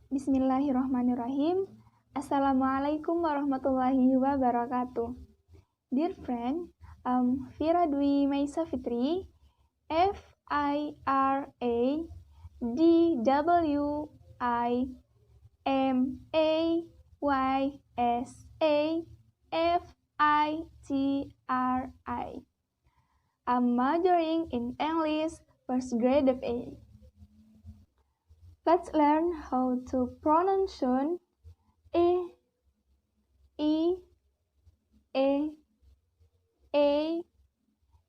Bismillahirrahmanirrahim. Assalamualaikum warahmatullahi wabarakatuh. Dear friend, I'm Fira Dwi Maysafitri, FIRADWIMAYSAFITRI. I'm majoring in English, first grade of A. Let's learn how to pronounce E, E, A,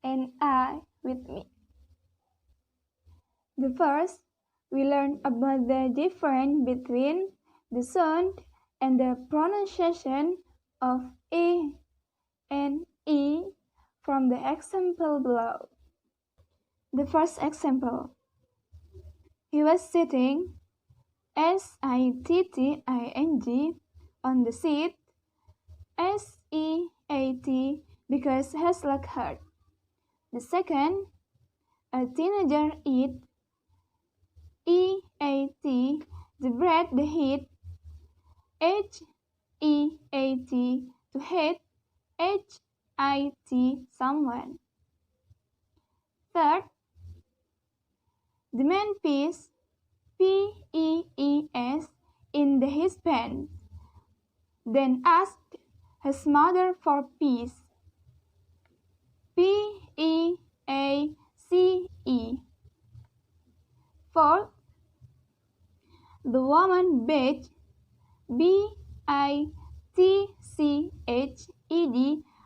and I with me. The first, we learn about the difference between the sound and the pronunciation of E and E from the example below. The first example. He was sitting, sitting, on the seat, seat, because his leg hurt. The second, a teenager eat, the bread they eat, heat, to hate, hit, someone. Third, the man pees, pees, in his pants, then asked his mother for peace, peace. Fourth, the woman bathed, bitched,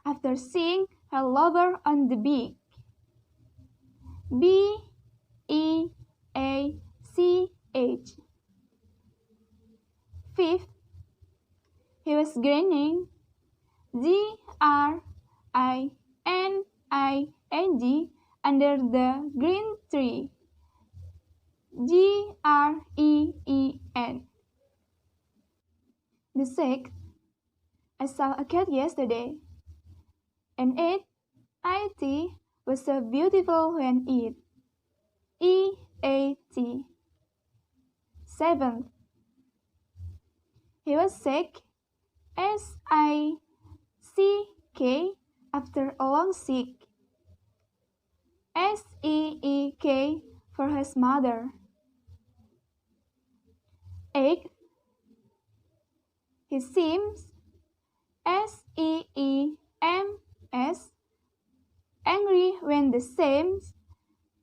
after seeing her lover on the beach, beach. Fifth, he was grinning, grinning, under the green tree, green. The sixth, I saw a cat yesterday, and it was so beautiful when eat, eat. Seventh, he was sick, sick, after a long sick, seek, for his mother. Eighth, he seems, seems, angry when the same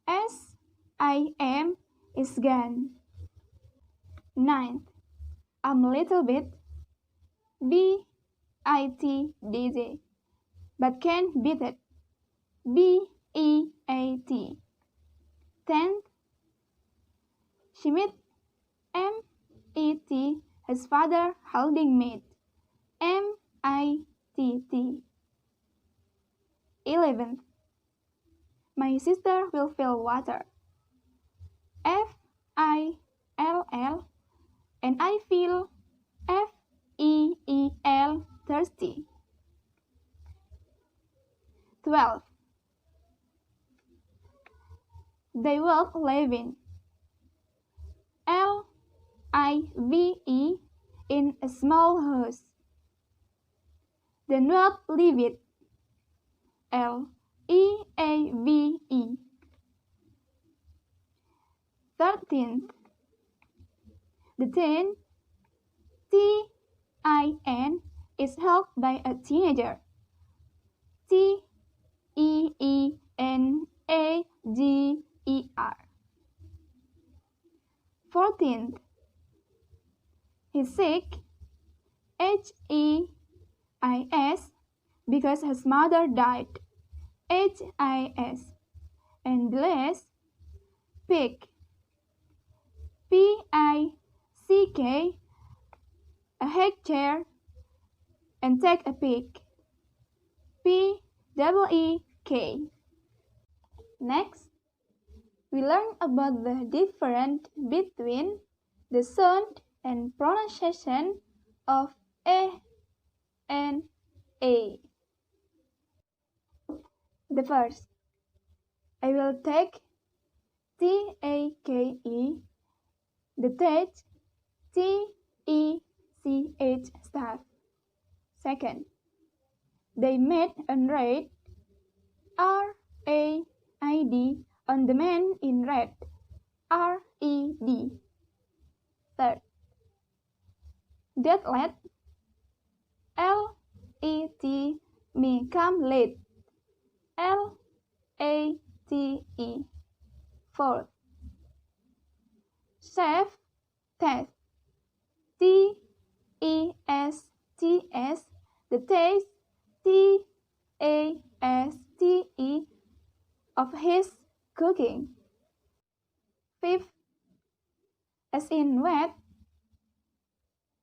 sim is gone. Ninth, I'm a little bit, bitdj, but can't beat it, beat. Tenth, she met, met, his father holding meat, mitt. 11th, my sister will fill water, fill, and I feel, feel, thirsty. 12th, they walk living, live, in a small house. Then walk live it, leave. 13th, the teen, tin, is held by a teenager, teenager. 14th, he's sick, his, because his mother died, his. And the last, pick, pick, a high chair, and take a peek, peek. Next, we learn about the difference between the sound and pronunciation of E and A. The first, I will take take, the take, T-E-C-H staff. Second, they made a raid, R-A-I-D, on the man in red, R-E-D. Third, that let, L-E-T, me come late, L-A-T-E. Fourth, chef, test, T-E-S-T-S, the taste, T-A-S-T-E, of his cooking. Fifth, as in wet,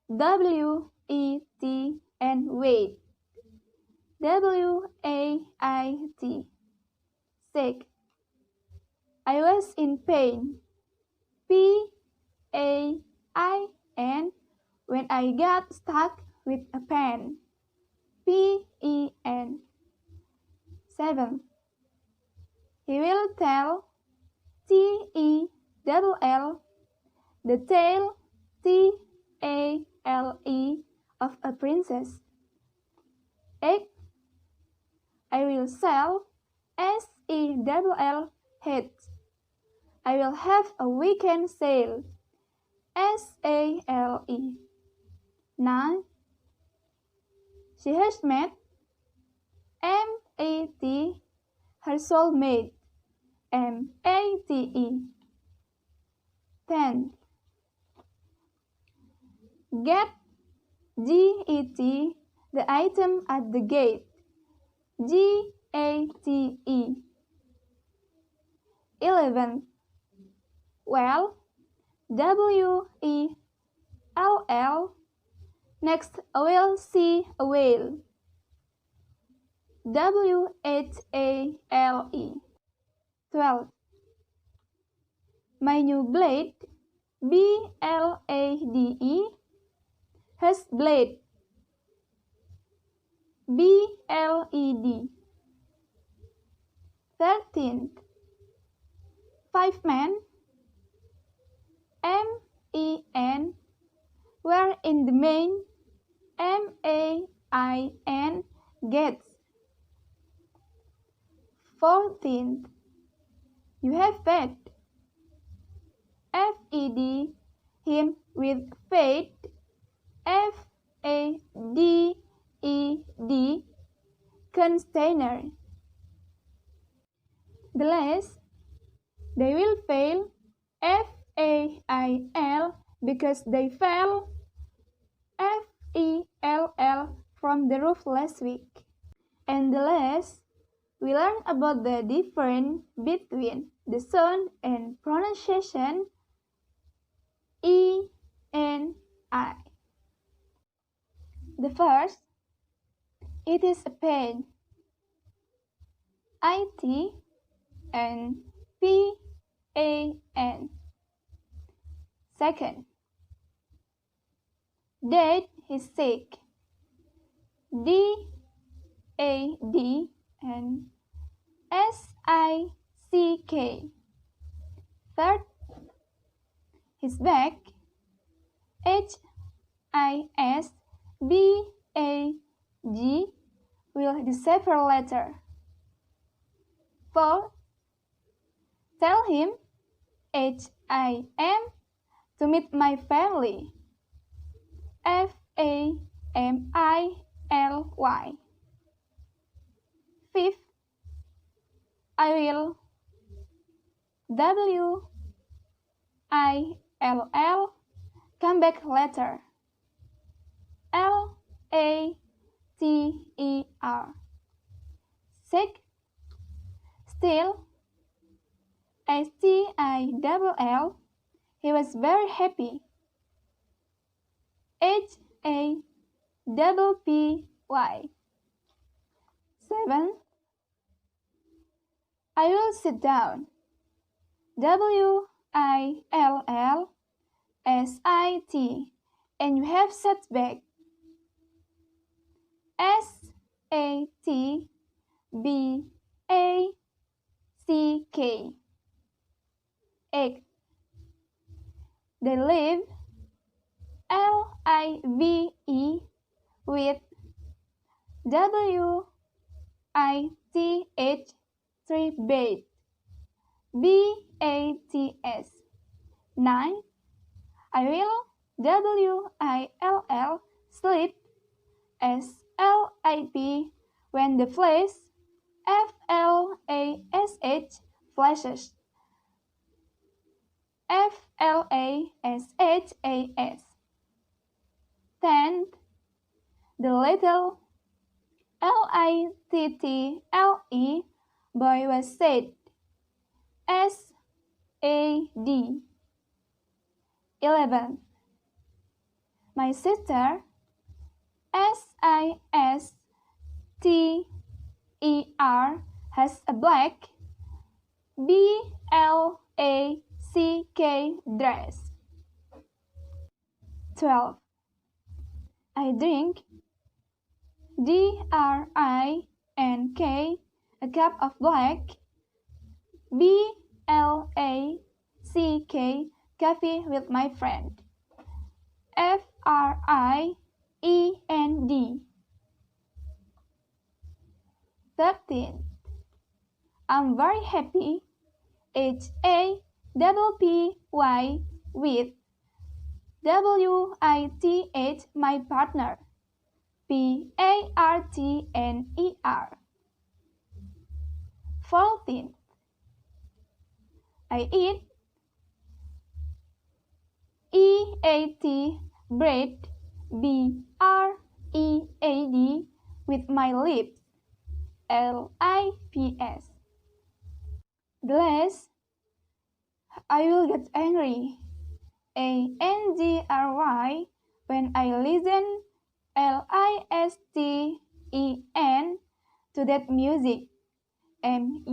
W-E-T, and wait, W-A-I-T. Sick, I was in pain, P-A-I-N, when I got stuck with a pen, P-E-N. Seven, he will tell, T-E-L-L, the tale, T-A-L-E, of a princess. Eight, I will sell, S-E-L-L, hate. I will have a weekend sale, S-A-L-E. 9, she has met, M-A-T, her soulmate, M-A-T-E. 10, get, G-E-T, the item at the gate, G-A-T-E. 11, well, W-E-L-L, next I will see a whale, W-H-A-L-E. 12, my new blade, B-L-A-D-E, has blade, B-L-E-D. 13, 5 men, M-E-N, were in the main, M-A-I-N, gates. 14, you have fed, F-E-D, him with faith, F-A-D-E-D, container. The last, they will fail, F-A-I-L, because they fell, F-E-L-L, from the roof last week. And the last, we learn about the difference between the sound and pronunciation E and I. The first, it is a pen, I-T and P-A-N. Second, Dad is sick, D-A-D and S-I-C-K. Third, his back, H-I-S-B-A-G, will decipher letter. Fourth, tell him, H-I-M, to meet my family, F-A-M-I-L-Y. Fifth, I will, W-I-L-L, come back later, L-A-T-E-R. Sick, still, S-T-I-L-L, he was very happy, H-A-P-P-Y. 7, I will sit down, W-I-L-L-S-I-T, and you have sat back, S-A-T-B-A-C-K. 8, they live, live with with 3 bait, bats. 9. I will will sleep slip when the flash flash flashes flashes. 10. The little little boy was sad sad. 11. My sister sister has a black black dress. 12. I drink drink a cup of black black coffee with my friend friend. 13. I'm very happy happy with with my partner partner. 14. I eat bread bread with my lips lips. Glass, I will get angry angry when I listen listen to that music music.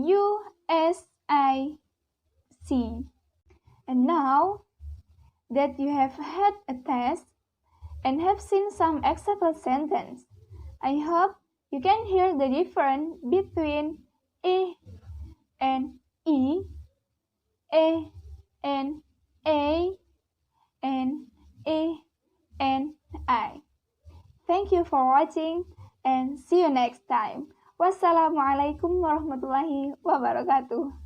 And now that you have had a test and have seen some example sentence, I hope you can hear the difference between e and e, a and a, and e and I. Thank you for watching and see you next time. Wassalamualaikum warahmatullahi wabarakatuh.